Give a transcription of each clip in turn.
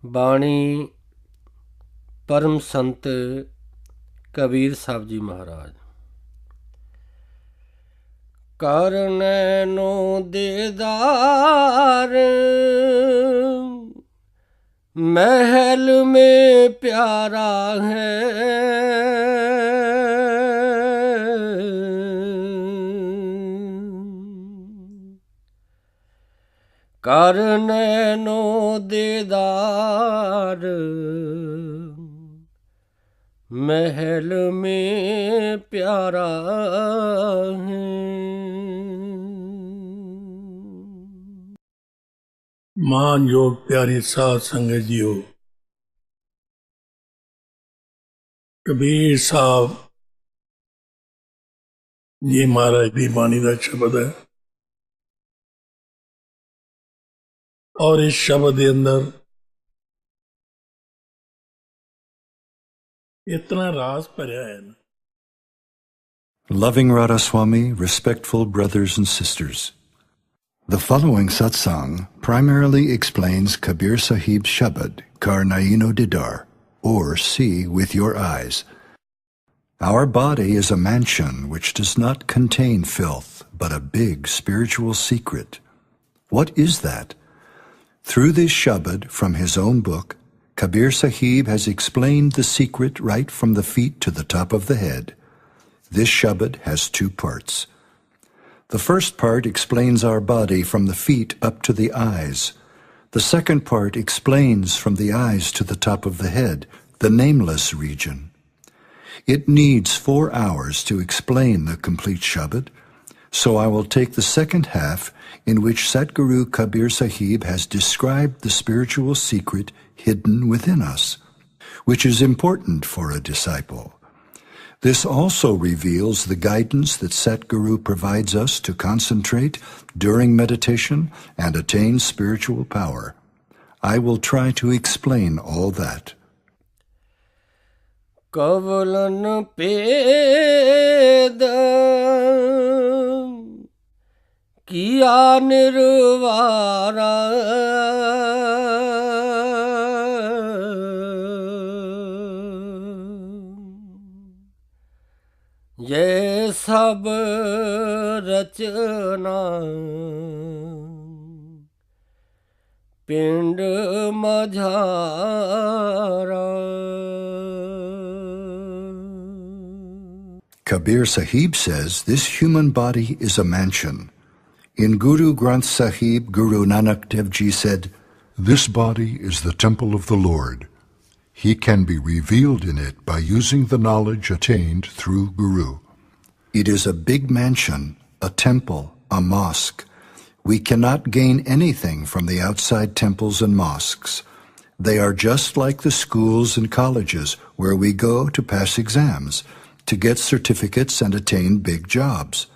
ਬਾਣੀ ਪਰਮ ਸੰਤ ਕਬੀਰ ਸਾਹਿਬ ਜੀ ਮਹਾਰਾਜ। ਕਰ ਨੈਨੋ दिदार महल में प्यारा है, कर नैनो दिदार महल में प्यारा है। ਮਾਨਯੋਗ ਪਿਆਰੀ ਸਾਧ ਸੰਗਤ ਜੀਓ, ਕਬੀਰ ਸਾਹਿਬ ਜੀ ਮਹਾਰਾਜ ਦੀ ਬਾਣੀ ਦਾ ਸ਼ਬਦ ਹੈ ਔਰ ਇਸ ਸ਼ਬਦ ਦੇ ਅੰਦਰ ਇਤਨਾ ਰਾਸ ਭਰਿਆ ਹੈ। Loving Radha Swami, respectful brothers and sisters, the following satsang primarily explains Kabir Sahib's Shabad, Kar naino didaar, or see with your eyes. Our body is a mansion which does not contain filth, but a big spiritual secret. What is that? Through this Shabad from his own book, Kabir Sahib has explained the secret right from the feet to the top of the head. This Shabad has two parts. The first part explains our body from the feet up to the eyes. The second part explains from the eyes to the top of the head, the nameless region. It needs 4 hours to explain the complete Shabad, so I will take the second half in which Satguru Kabir Sahib has described the spiritual secret hidden within us, which is important for a disciple. This also reveals the guidance that Satguru provides us to concentrate during meditation and attain spiritual power. I will try to explain all that. कवलन पेद किया निर्वारा ये सब रचना पिंड मझारा। Kabir Sahib says this human body is a mansion. In Guru Granth Sahib, Guru Nanak Dev Ji said, "This body is the temple of the Lord. He can be revealed in it by using the knowledge attained through Guru." It is a big mansion, a temple, a mosque. We cannot gain anything from the outside temples and mosques. They are just like the schools and colleges where we go to pass exams, to get certificates and attain big jobs.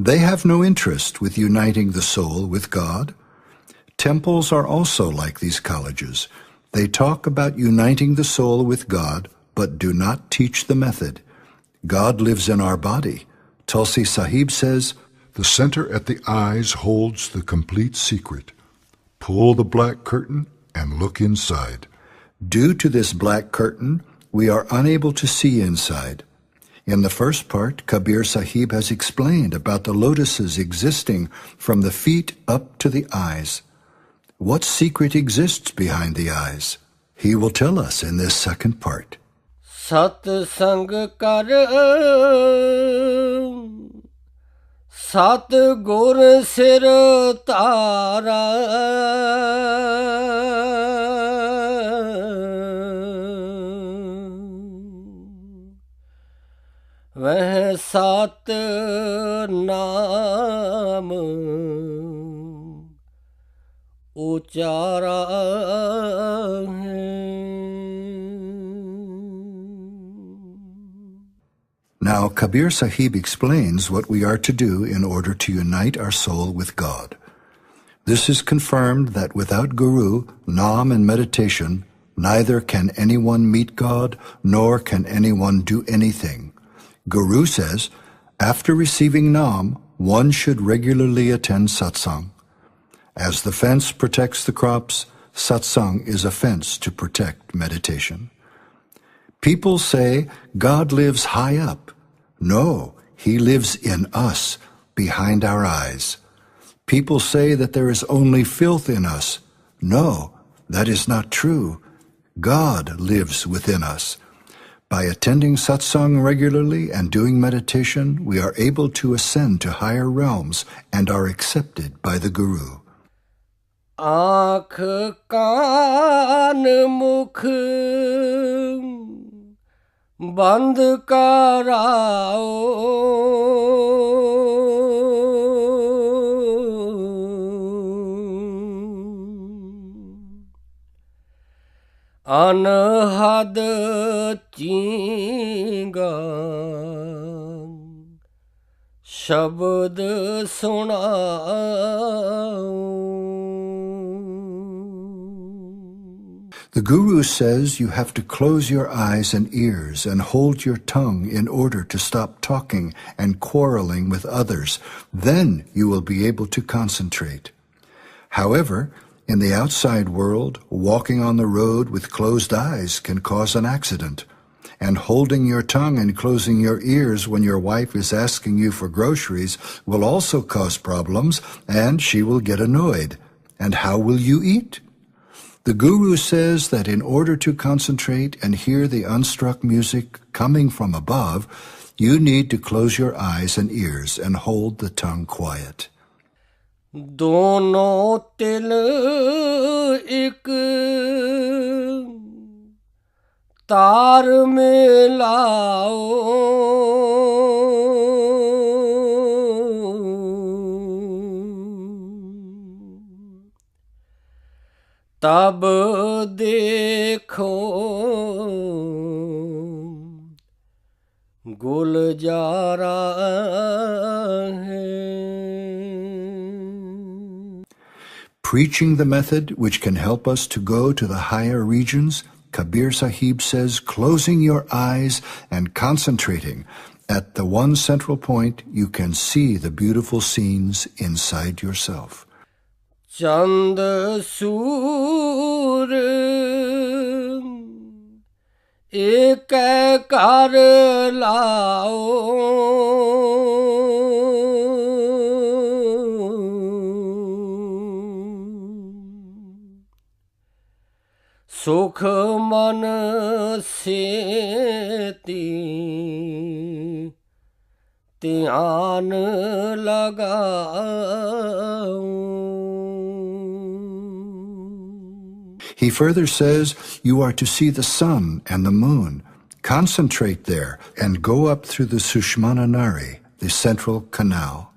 They have no interest with uniting the soul with God. Temples are also like these colleges. They talk about uniting the soul with God, but do not teach the method. God lives in our body. Tulsi Sahib says, "The center at the eyes holds the complete secret. Pull the black curtain and look inside." Due to this black curtain, we are unable to see inside. In the first part, Kabir Sahib has explained about the lotuses existing from the feet up to the eyes. What secret exists behind the eyes? He will tell us in this second part. satsang kar sat gur sir tara वह सात नाम उचारा है। Now Kabir Sahib explains what we are to do in order to unite our soul with God. This is confirmed that without Guru, Nam and meditation, neither can anyone meet God, nor can anyone do anything. Guru says, after receiving Nam, one should regularly attend satsang. As the fence protects the crops, satsang is a fence to protect meditation. People say God lives high up. No, He lives in us, behind our eyes. People say that there is only filth in us. No, that is not true. God lives within us. By attending satsang regularly and doing meditation, we are able to ascend to higher realms and are accepted by the Guru. आँख कान मुख बंद कराओ अनहद चींगा शब्द सुनाओ. The Guru says you have to close your eyes and ears and hold your tongue in order to stop talking and quarreling with others. Then you will be able to concentrate. However, in the outside world, walking on the road with closed eyes can cause an accident. And holding your tongue and closing your ears when your wife is asking you for groceries will also cause problems, and she will get annoyed. And how will you eat? The Guru says that in order to concentrate and hear the unstruck music coming from above, you need to close your eyes and ears and hold the tongue quiet. दोनों तिल एक तार में लाओ तब देखो गुलजारा है. Preaching the method which can help us to go to the higher regions, Kabir Sahib says closing your eyes and concentrating at the one central point, you can see the beautiful scenes inside yourself. चंद सूर एक कर लाओ सुख मन से ध्यान लगाओ. He further says you are to see the sun and the moon. Concentrate there and go up through the Sushmana Nari, the central canal.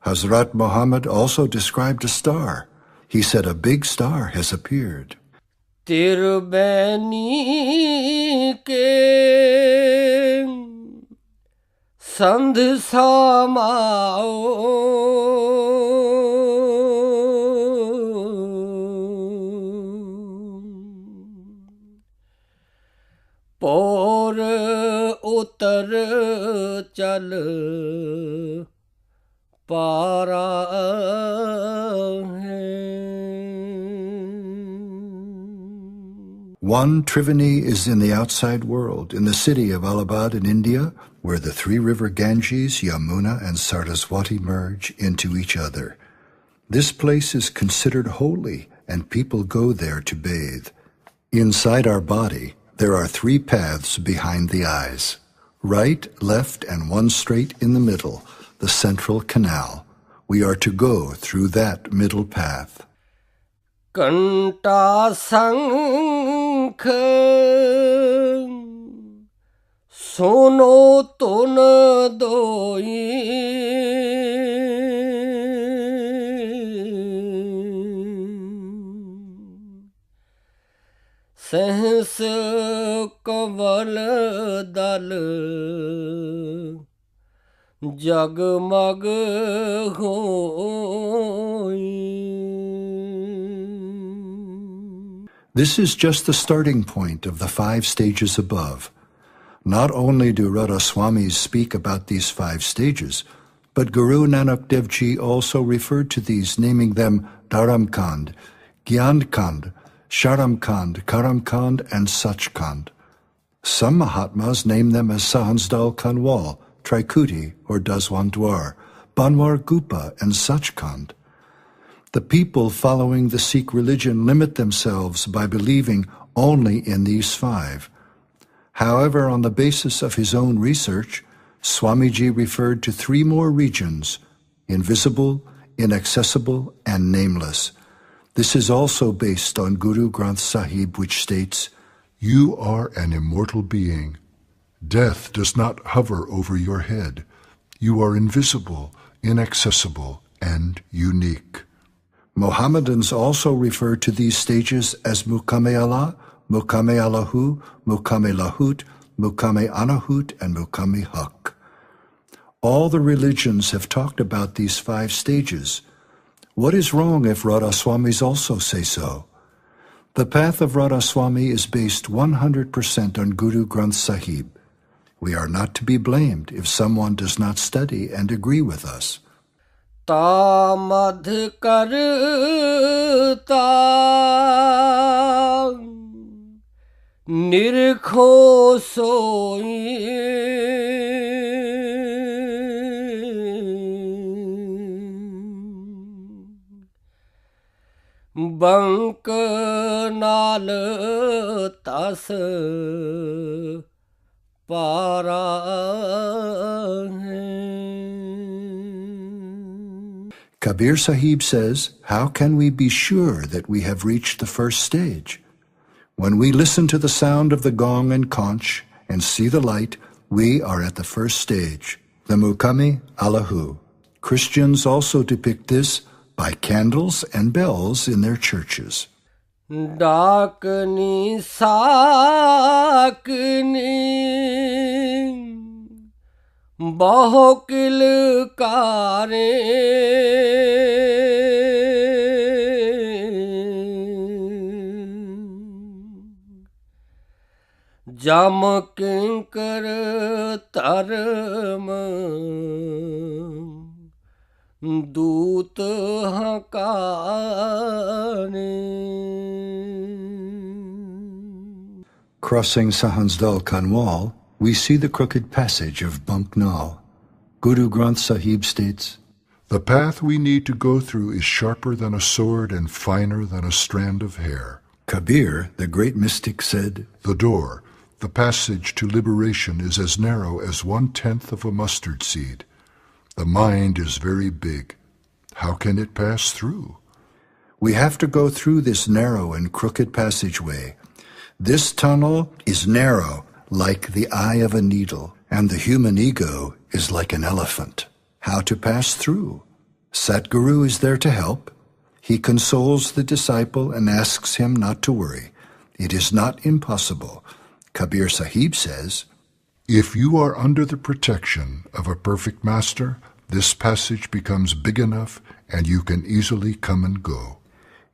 Hazrat Muhammad also described a star. He said a big star has appeared. तिरबैनी के संध समाओ पोर उतर चल पारा है. One Triveni is in the outside world, in the city of Allahabad in India, where the three river Ganges, Yamuna, and Saraswati merge into each other. This place is considered holy, and people go there to bathe. Inside our body, there are three paths behind the eyes: right, left, and one straight in the middle, the central canal. We are to go through that middle path. कंटा संख सोनो तुन दोई सहस कंवल दल जगमग होई. This is just the starting point of the 5 stages above. Not only do Radha Swamis speak about these 5 stages, but Guru Nanak Dev Ji also referred to these, naming them Dharam Kand, Gyan Kand, Sharamkand, Karamkand, and Sachkand. Some Mahatmas name them as Sahansdal Kanwal, Trikuti, or Daswandwar, Banwar Gupa, and Sachkand. The people following the Sikh religion limit themselves by believing only in these 5. However, on the basis of his own research, Swamiji referred to 3 more regions: invisible, inaccessible, and nameless. This is also based on Guru Granth Sahib, which states, "You are an immortal being. Death does not hover over your head. You are invisible, inaccessible, and unique." Mohammedans also refer to these stages as Mukame Allah, Mukame Allahu, Mukame Lahut, Mukame Anahut, and Mukame Haq. All the religions have talked about these 5 stages. What is wrong if Radhaswamis also say so? The path of Radhaswami is based 100% on Guru Granth Sahib. We are not to be blamed if someone does not study and agree with us. Ta madh karta nirkho soi bank naal tas pyara hai. Kabir Sahib says, how can we be sure that we have reached the first stage? When we listen to the sound of the gong and conch and see the light, we are at the first stage, the Mukame Allahu. Christians also depict this by candles and bells in their churches. Dakni sakni bahokil kare jam kinkar taram दूत हकाने. Crossing Sahansdal Kanwal, we see the crooked passage of Bunknal. Guru Granth Sahib states, "The path we need to go through is sharper than a sword and finer than a strand of hair." Kabir, the great mystic, said, "The door, the passage to liberation, is as narrow as 1/10 of a mustard seed. The mind is very big. How can it pass through?" We have to go through this narrow and crooked passageway. This tunnel is narrow like the eye of a needle, and the human ego is like an elephant. How to pass through? Satguru is there to help. He consoles the disciple and asks him not to worry. It is not impossible. Kabir Sahib says, "If you are under the protection of a perfect master, this passage becomes big enough and you can easily come and go."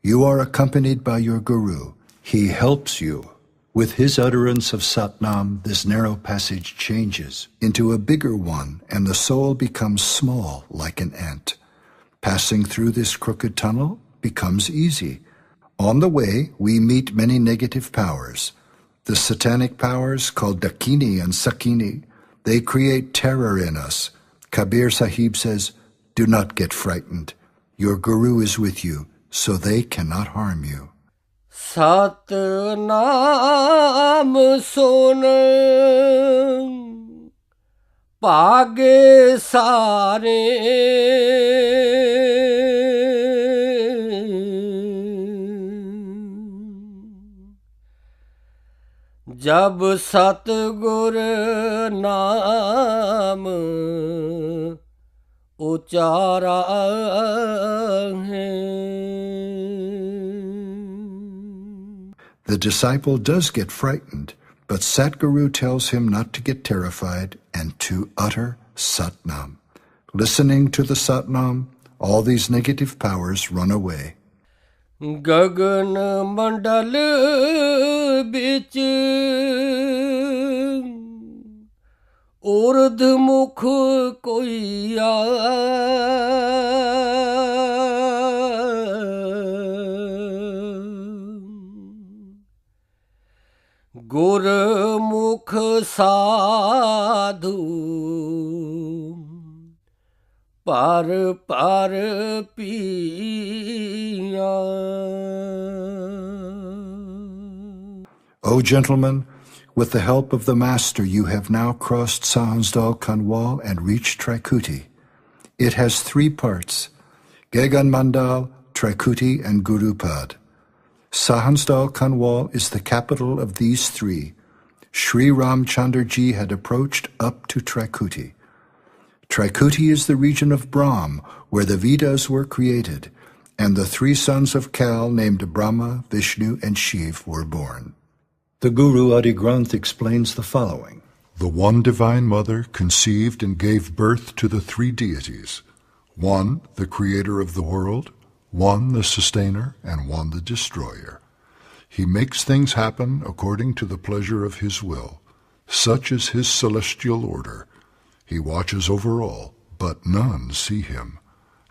You are accompanied by your Guru. He helps you. With his utterance of Satnam, this narrow passage changes into a bigger one, and the soul becomes small like an ant. Passing through this crooked tunnel becomes easy. On the way, we meet many negative powers. The satanic powers, called Dakini and Sakini, they create terror in us. Kabir Sahib says, do not get frightened. Your Guru is with you, so they cannot harm you. Satnam sun paage sare जब सतगुर नाम उचारा है. The disciple does get frightened, but Satguru tells him not to get terrified and to utter Satnam. Listening to the Satnam, all these negative powers run away. गगन मंडल बिच उर्ध मुख कोइया ਗੁਰਮੁਖ ਸਾਧੂ ਪਰ ਪਰ ਪੀਆ। O gentlemen, with the help of the Master, you have now crossed Sahansdal Kanwal and reached Trikuti. It has 3 parts: Gegan Mandal, Trikuti, and Gurupad. Sahansdal Kanwal is the capital of these 3. Sri Ramchandra Ji had approached up to Trikuti. Trikuti is the region of Brahm, where the Vedas were created, and the 3 sons of Kal named Brahma, Vishnu, and Shiv were born. The Guru Adi Granth explains the following. The one Divine Mother conceived and gave birth to the 3 deities, one the creator of the world, one the sustainer, and one the destroyer. He makes things happen according to the pleasure of his will. Such is his celestial order. He watches over all, but none see him.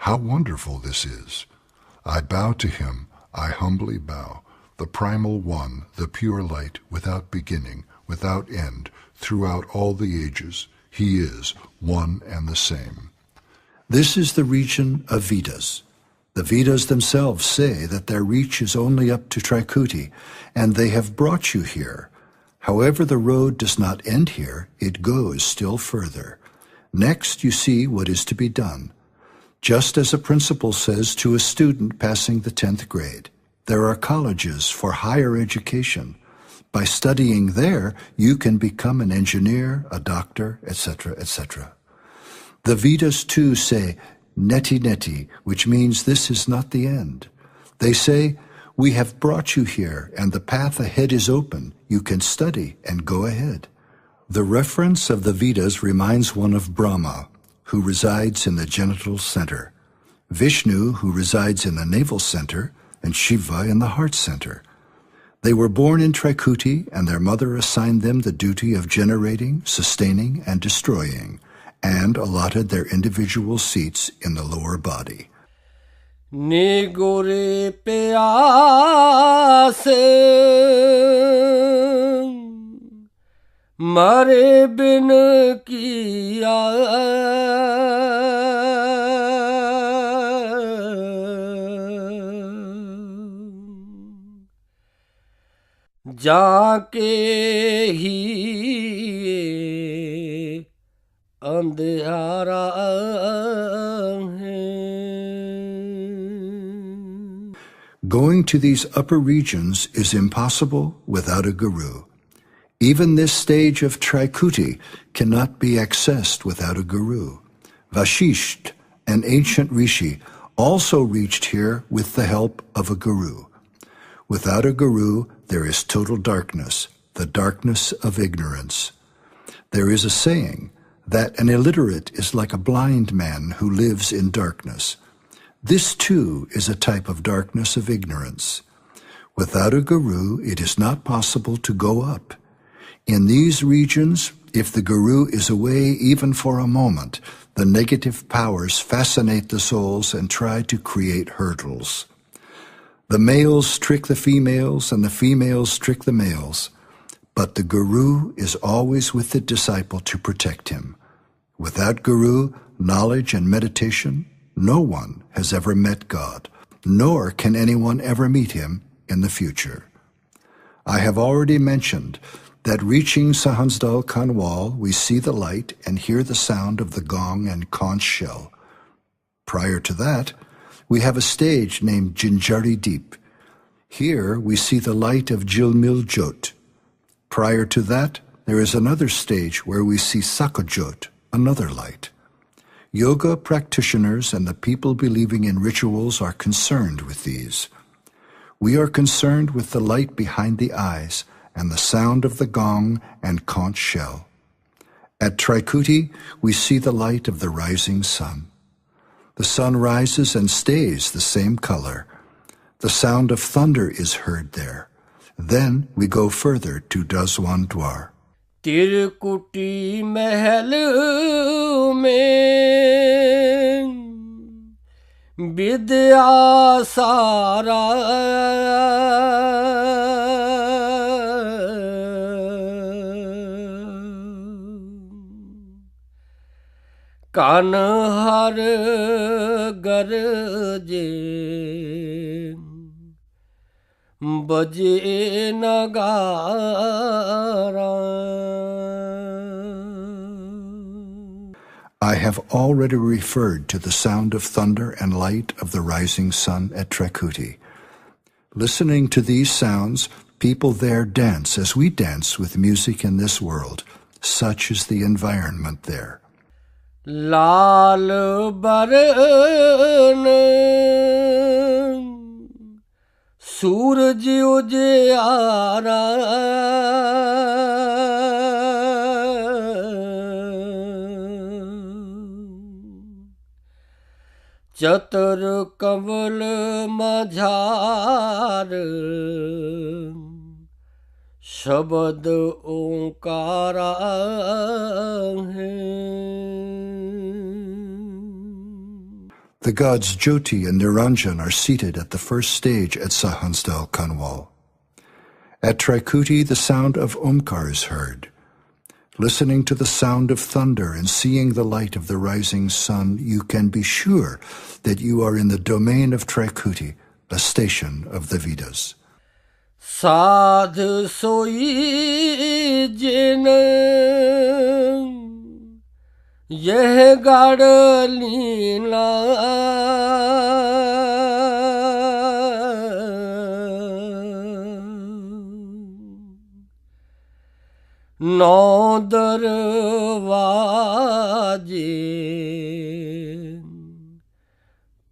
How wonderful this is! I bow to him, I humbly bow. The primal one, the pure light, without beginning, without end, throughout all the ages. He is one and the same. This is the region of Vedas. The Vedas themselves say that their reach is only up to Trikuti, and they have brought you here. However, the road does not end here, it goes still further. Next, you see what is to be done. Just as a principal says to a student passing the 10th grade, there are colleges for higher education. By studying there, you can become an engineer, a doctor, etc., etc. The Vedas too say, neti neti, which means this is not the end. They say, we have brought you here, and the path ahead is open. You can study and go ahead. The reference of the Vedas reminds one of Brahma, who resides in the genital center, Vishnu, who resides in the navel center, and Shiva in the heart center. They were born in Trikuti, and their mother assigned them the duty of generating, sustaining, and destroying, and allotted their individual seats in the lower body. Nigore pyase mare bin kiya जाके ही अंधियारा है। Going to these upper regions is impossible without a guru. Even this stage of Trikuti cannot be accessed without a guru. Vashisht, an ancient rishi, also reached here with the help of a guru. Without a guru, there is total darkness, the darkness of ignorance. There is a saying that an illiterate is like a blind man who lives in darkness. This too is a type of darkness of ignorance. Without a guru, it is not possible to go up. In these regions, if the guru is away even for a moment, the negative powers fascinate the souls and try to create hurdles. The males trick the females, and the females trick the males. But the guru is always with the disciple to protect him. Without guru, knowledge, and meditation, no one has ever met God, nor can anyone ever meet him in the future. I have already mentioned that reaching Sahansdal Kanwal, we see the light and hear the sound of the gong and conch shell. Prior to that, we have a stage named Jinjari Deep. Here we see the light of Jilmil Jot. Prior to that, there is another stage where we see Sakajot, another light. Yoga practitioners and the people believing in rituals are concerned with these. We are concerned with the light behind the eyes and the sound of the gong and conch shell. At Trikuti, we see the light of the rising sun. The sun rises and stays the same color. The sound of thunder is heard there. Then we go further to Daswan Dwar. तिरकुटी महल में विद्या सारा कान हर गरजे बजे नगारा. I have already referred to the sound of thunder and light of the rising sun at Trikuti. Listening to these sounds, people there dance as we dance with music in this world. Such is the environment there. लाल बरन सूरज उजियारा चतुर कमल मझार शब्द ओंकारा है. The gods Jyoti and Niranjan are seated at the first stage at Sahansdal Kanwal. At Trikuti, the sound of Omkar is heard. Listening to the sound of thunder and seeing the light of the rising sun, you can be sure that you are in the domain of Trikuti, a station of the Vedas. साध सोई जिन यह गाढ़ लीला नौ दरवाजे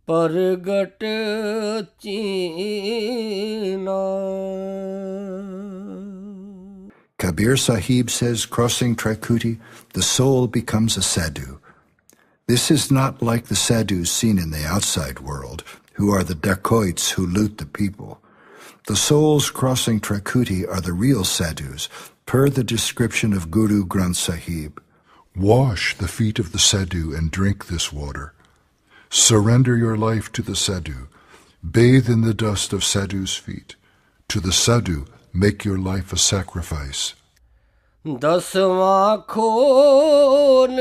परगट चीना. Kabir Sahib says, crossing Trikuti, the soul becomes a sadhu. This is not like the sadhus seen in the outside world, who are the dacoits who loot the people. The souls crossing Trikuti are the real sadhus, per the description of Guru Granth Sahib. Wash the feet of the sadhu and drink this water. Surrender your life to the sadhu. Bathe in the dust of sadhu's feet. To the sadhu, make your life a sacrifice. दसवां खोल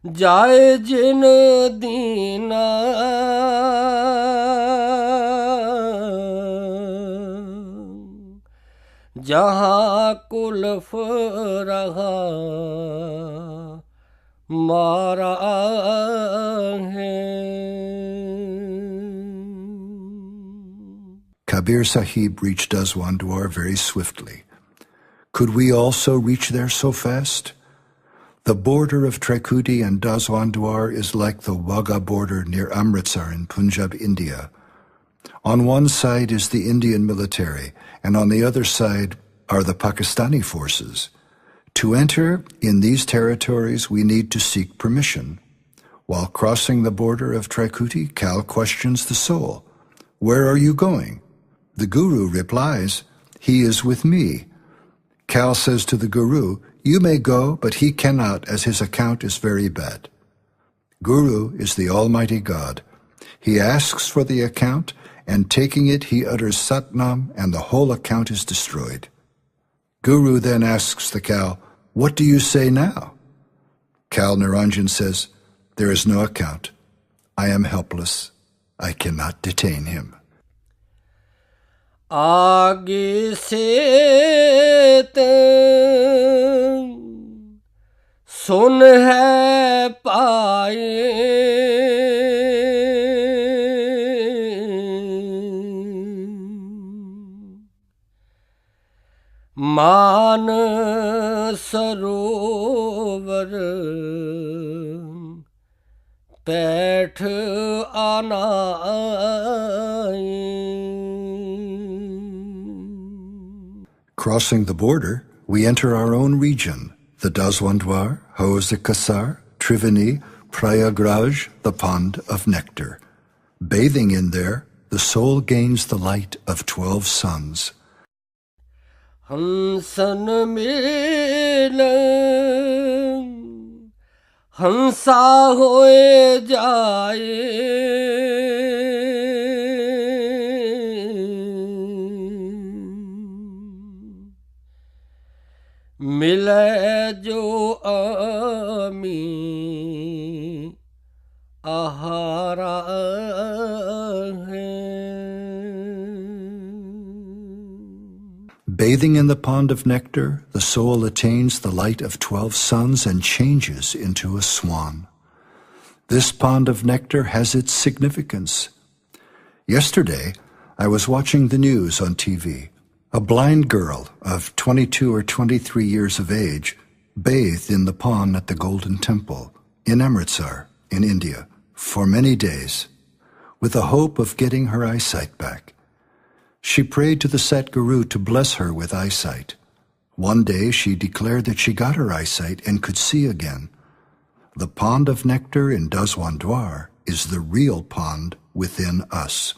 जाए जिन दीना जहाँ कुल्फ रहा मारा है. Kabir Sahib reached Daswandwar very swiftly. Could we also reach there so fast? The border of Trikuti and Daswandwar is like the Wagah border near Amritsar in Punjab, India. On one side is the Indian military, and on the other side are the Pakistani forces. To enter in these territories, we need to seek permission. While crossing the border of Trikuti, Kal questions the soul. Where are you going? The Guru replies, he is with me. Kal says to the Guru, you may go, but he cannot, as his account is very bad. Guru is the Almighty God. He asks for the account, and taking it, he utters Satnam, and the whole account is destroyed. Guru then asks the Kal, what do you say now? Kal Niranjan says, there is no account. I am helpless. I cannot detain him. आगे से सुन है पाए मान सरोवर पैठ आना Crossing the border, we enter our own region, the Daswandwar, Hauzikasar, Triveni, Prayagraj, the pond of nectar. Bathing in there, the soul gains the light of 12 suns. हंसन मिलन हंसा होए जाए मिले जो आमी आहारा है. Bathing in the pond of nectar, the soul attains the light of 12 suns and changes into a swan. This pond of nectar has its significance. Yesterday, I was watching the news on TV. A blind girl of 22 or 23 years of age bathed in the pond at the Golden Temple in Amritsar, in India, for many days, with the hope of getting her eyesight back. She prayed to the Satguru to bless her with eyesight. One day she declared that she got her eyesight and could see again. The pond of nectar in Daswandwar is the real pond within us.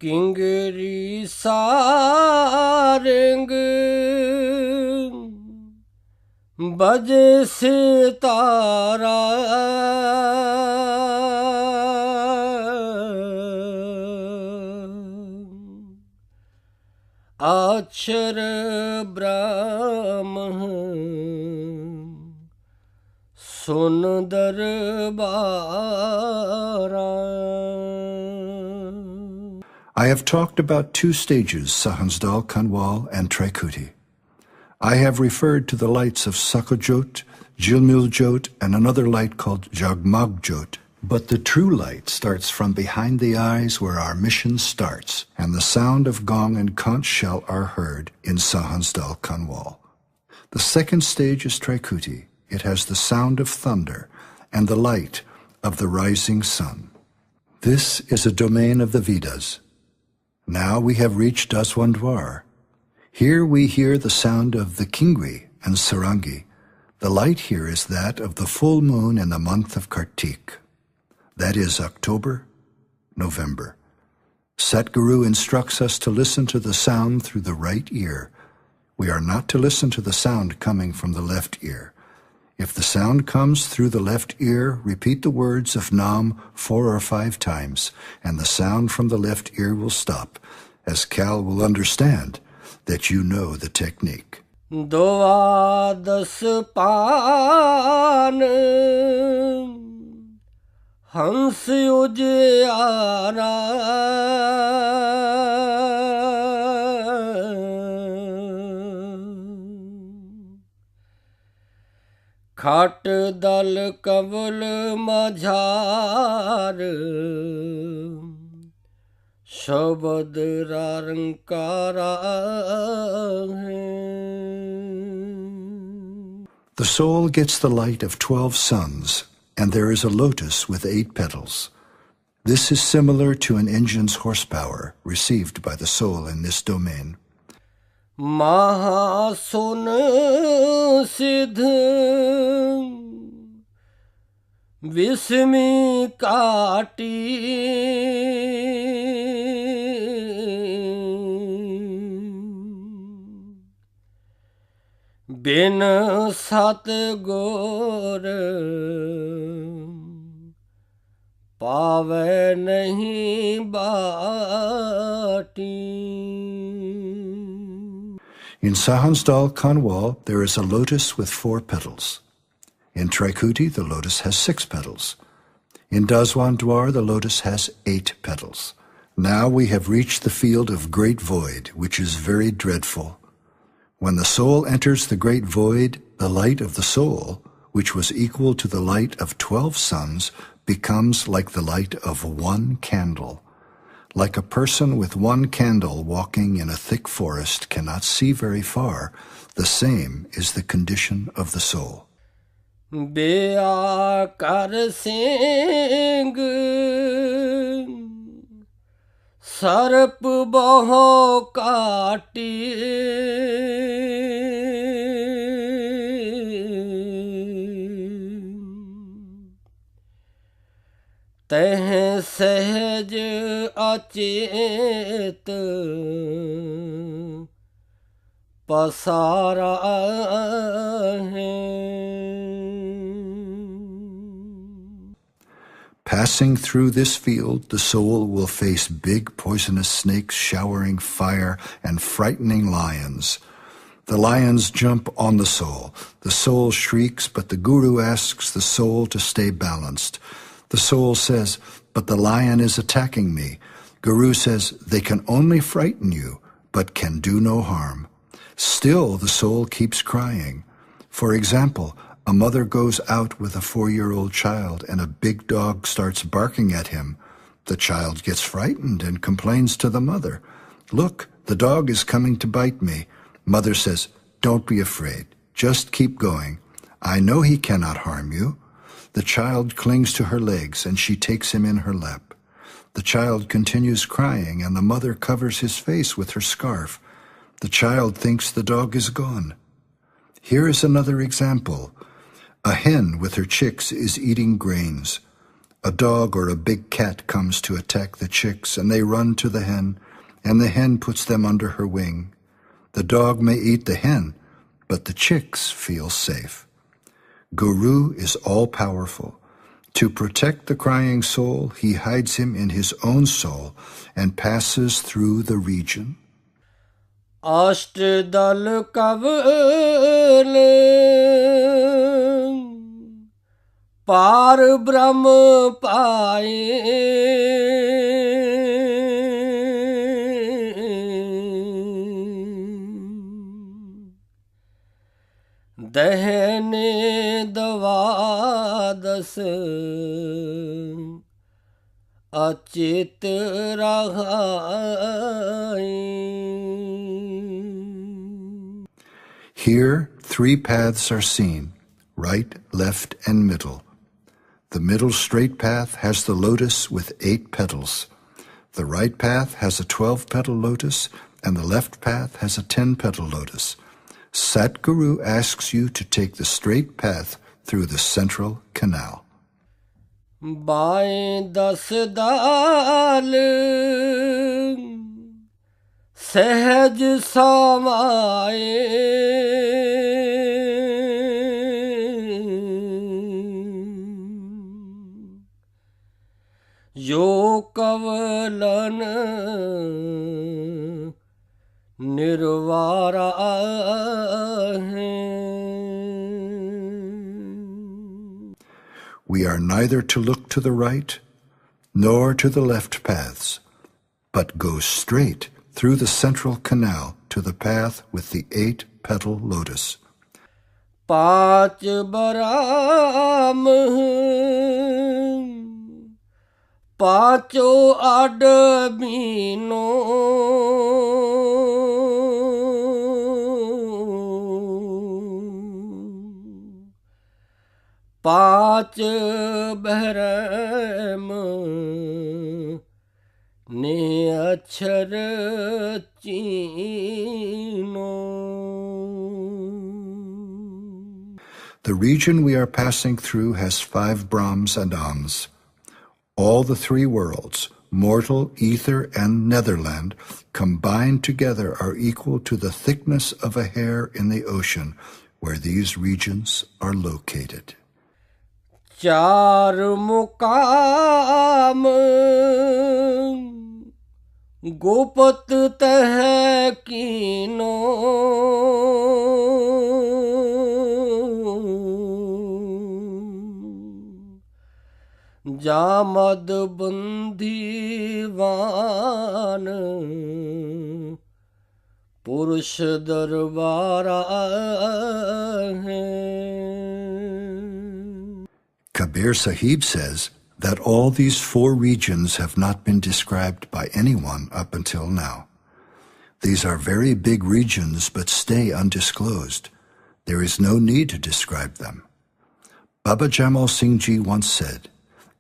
Kingri sareng baje sitara अक्षर ब्रह्म सुन दरबारा. I have talked about two stages, Sahansdal, Kanwal, and Traikuti. I have referred to the lights of Sakajot, Jilmul Jot, and another light called Jagmag Jot. But the true light starts from behind the eyes where our mission starts, and the sound of gong and conch shell are heard in Sahansdal, Kanwal. The second stage is Traikuti. It has the sound of thunder and the light of the rising sun. This is a domain of the Vedas. Now we have reached Daswandwar. Here we hear the sound of the Kingri and Sarangi. The light here is that of the full moon in the month of Kartik. That is October, November. Satguru instructs us to listen to the sound through the right ear. We are not to listen to the sound coming from the left ear. If the sound comes through the left ear, repeat the words of Nam 4 or 5 times, and the sound from the left ear will stop, as Cal will understand that you know the technique. द्वादश पान हंस उजियारा खाट दल कवल माझार शबद रंकारा है. The soul gets the light of 12 suns, and there is a lotus with 8 petals. This is similar to an engine's horsepower received by the soul in this domain. महासुन सिद्ध विस्मी काटी बिन सतगुर पावे नहीं बाटी. In Sahansdal, Kanwal, there is a lotus with 4 petals. In Traikuti, the lotus has 6 petals. In Daswandwar, the lotus has 8 petals. Now we have reached the field of great void, which is very dreadful. When the soul enters the great void, the light of the soul, which was equal to the light of 12 suns, becomes like the light of 1 candle. Like a person with 1 candle walking in a thick forest cannot see very far, the same is the condition of the soul. बेआकर Singh सर्प बहु काटी तह सहज अचेत पसारा है. Passing through this field, the soul will face big poisonous snakes showering fire and frightening lions. The lions jump on the soul. The soul shrieks, but the guru asks the soul to stay balanced. The soul says, but the lion is attacking me. Guru says, they can only frighten you, but can do no harm. Still, the soul keeps crying. For example, a mother goes out with a 4-year-old child and a big dog starts barking at him. The child gets frightened and complains to the mother. Look, the dog is coming to bite me. Mother says, don't be afraid. Just keep going. I know he cannot harm you. The child clings to her legs and she takes him in her lap. The child continues crying and the mother covers his face with her scarf. The child thinks the dog is gone. Here is another example. A hen with her chicks is eating grains. A dog or a big cat comes to attack the chicks and they run to the hen, and the hen puts them under her wing. The dog may eat the hen, but the chicks feel safe. Guru is all-powerful. To protect the crying soul, he hides him in his own soul and passes through the region. Ashtadal Kaval Par Brahm Paaye Dehne Davadas Achit Rahai. Here, 3 paths are seen, right, left, and middle. The middle straight path has the lotus with 8 petals. The right path has a 12-petal lotus, and the left path has a 10-petal lotus. Satguru asks you to take the straight path through the central canal. Baएं 10 दाल सहज समाए यो कवलन निर्वारा है. We are neither to look to the right nor to the left paths, but go straight through the central canal to the path with the 8-petal lotus. पांच बराम पांचों आडमीनो पांच बहरम ने अक्षर Chino. The region we are passing through has 5 Brahms and Ams. All the 3 worlds, mortal, ether, and netherland, combined together are equal to the thickness of a hair in the ocean, where these regions are located. चार मुकाम गोपत तह कीनो जामद बंदीवान पुरुष दरबारा है. Kabir Sahib says that all these 4 regions have not been described by anyone up until now. These are very big regions but stay undisclosed. There is no need to describe them. Baba Jamal Singh Ji once said,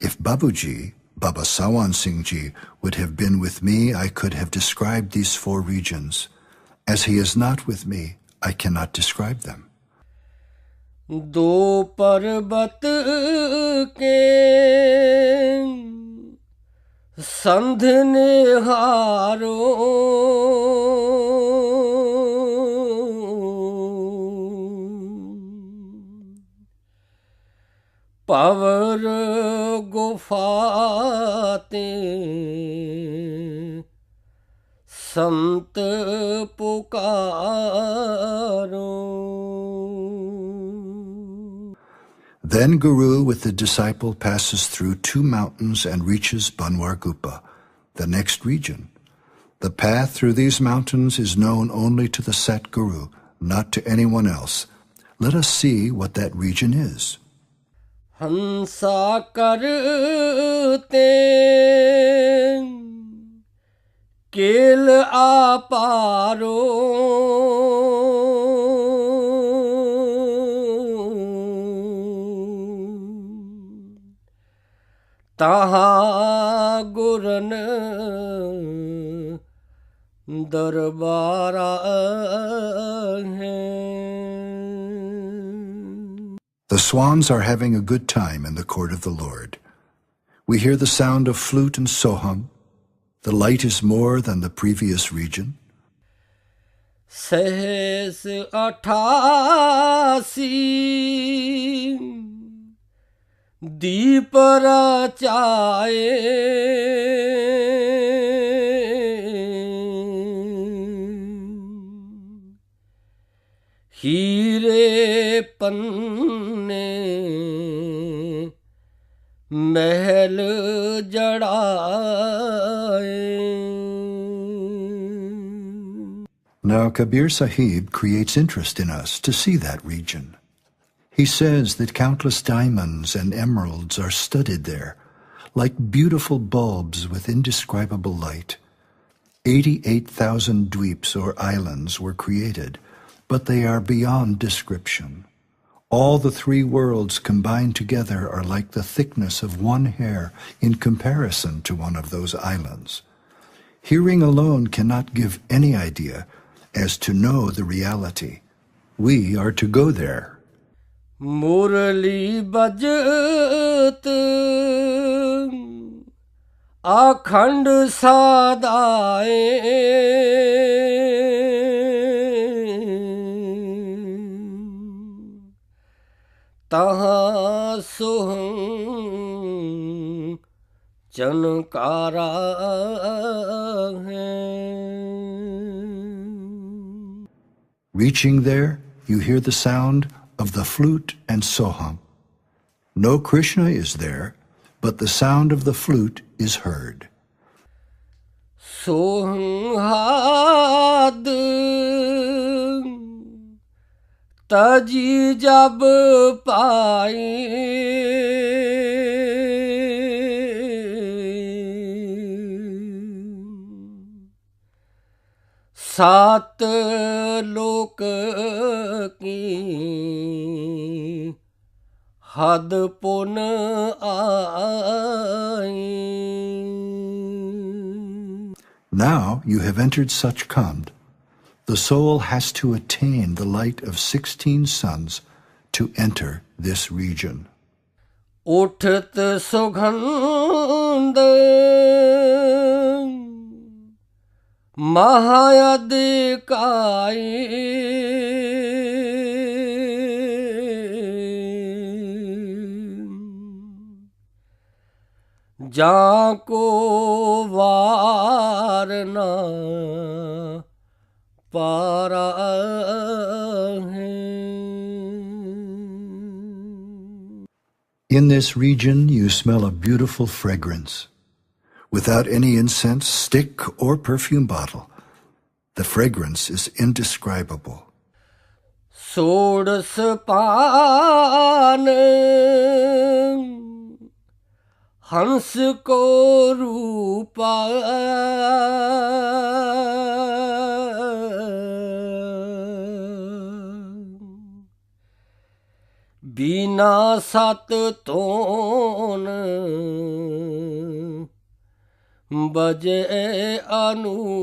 if Babuji, Baba Sawan Singh Ji, would have been with me, I could have described these 4 regions. As he is not with me, I cannot describe them. दो पर्वत के संध निहारो power गुफाते Sant ਪੁਕਾਰੋ। Then Guru with the disciple passes through 2 mountains and reaches Banwar Gupa, the next region. The path through these mountains is known only to the Sat Guru, not to anyone else. Let us see what that region is. ਹੰਸਾ ਕਰਤੇ ਕੇਲ ਆਪਾਰੋ। ਤਾਹਾਂ ਗੁਰਨ ਦਰਬਾਰਾ ਹੈ। The swans are having a good time in the court of the Lord. We hear the sound of flute and soham. The light is more than the previous region. ਸਹਿਸ 88 ਦੀਪ ਰਚਾਏ। ਹੀਰੇ ਪੰਨੇ ਮਹਿਲ ਜੜਾਏ। Now Kabir Sahib creates interest in us to see that region. He says that countless diamonds and emeralds are studded there, like beautiful bulbs with indescribable light. 88,000 dweeps or islands were created, but they are beyond description. All the 3 worlds combined together are like the thickness of one hair in comparison to one of those islands. Hearing alone cannot give any idea as to know the reality. We are to go there. ਮੁਰਲੀ ਬਜਤ ਆਖੰਡ ਸਾਦਾਏ। ਤਹਾਂ ਸੁਹੰ ਚਨਕਾਰਾ ਹੈ। Reaching there, you hear the sound of the flute and soham. No Krishna is there, but the sound of the flute is heard. सोहाद तजी जब पाई सात लोक की हद पुन आई। Now you have entered Sachkhand. The soul has to attain the light of 16 suns to enter this region. उठत सुगंध महाअधिकाई जाको वारना पारा है। In this region you smell a beautiful fragrance. Without any incense, stick, or perfume bottle, the fragrance is indescribable. सोडस पान हंस को रूपा बिना सत तोन बजे Anupa.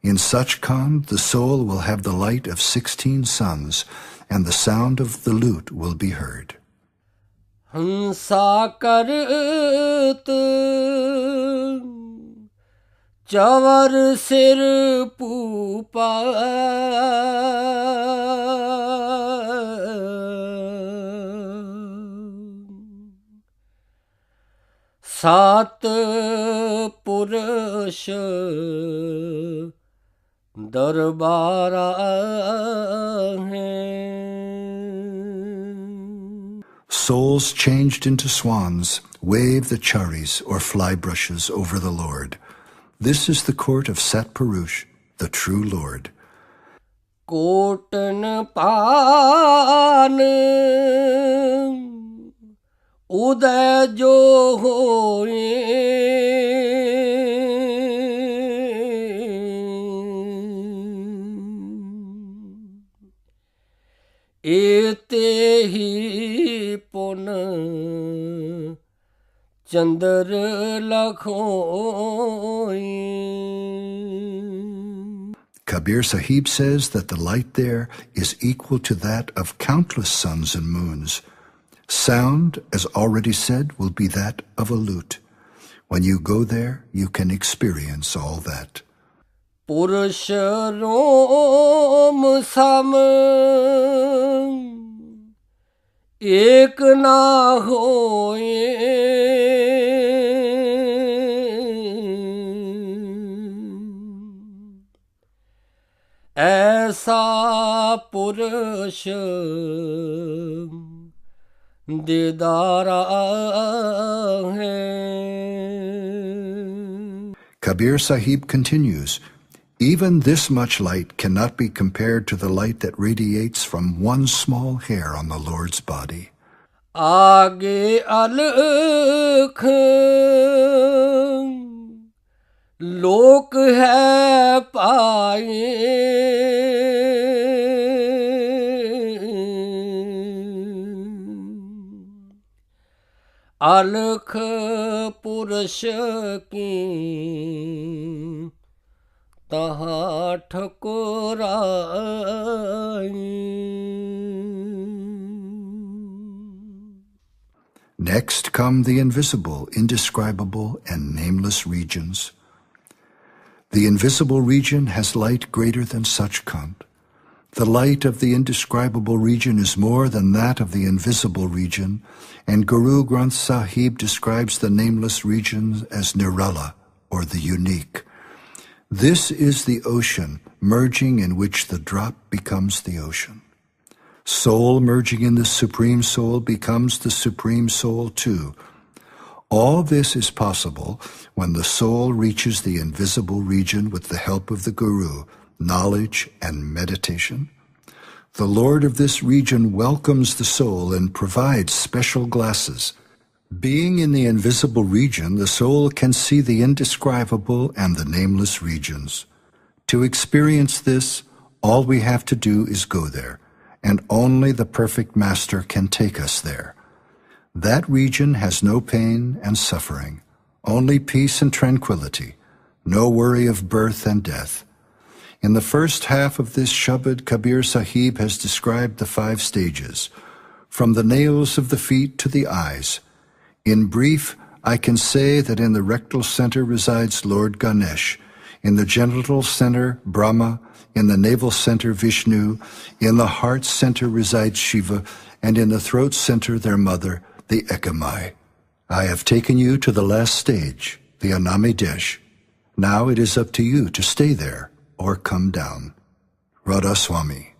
In Sachkhand, the soul will have the light of 16 suns, and the sound of the lute will be heard. हंसा करत चवर सिर पूपा सात पुरुष दरबारा हैं. Souls changed into swans wave the charis or fly brushes over the Lord. This is the court of Sat Purush, the true Lord. Cotton पान उदय जो होए एते ही पुन चंद्र लखोए. Kabir Sahib says that the light there is equal to that of countless suns and moons. Sound, as already said, will be that of a lute. When you go there, you can experience all that. पुरुष रोम सम एक ना होए ऐसा पुरुष दिदारा है. Kabir Sahib continues, even this much light cannot be compared to the light that radiates from one small hair on the Lord's body. आगे अलख लोक है पाए अलख पुरुष की तहाँ ठकुराई. Next come the invisible, indescribable, and nameless regions. The invisible region has light greater than Sachkhand. The light of the indescribable region is more than that of the invisible region, and Guru Granth Sahib describes the nameless region as Nirala, or the unique. This is the ocean, merging in which the drop becomes the ocean. Soul merging in the Supreme Soul becomes the Supreme Soul too. All this is possible when the soul reaches the invisible region with the help of the Guru, knowledge and meditation. The Lord of this region welcomes the soul and provides special glasses. Being in the invisible region, the soul can see the indescribable and the nameless regions. To experience this, all we have to do is go there, and only the perfect master can take us there. That region has no pain and suffering, only peace and tranquility, no worry of birth and death. In the first half of this Shabad, Kabir Sahib has described the 5 stages, from the nails of the feet to the eyes. In brief, I can say that in the rectal center resides Lord Ganesh, in the genital center, Brahma, in the navel center, Vishnu, in the heart center resides Shiva, and in the throat center, their mother, the Ekamai. I have taken you to the last stage, the Anami Desh. Now it is up to you to stay there or come down. Radha Swami.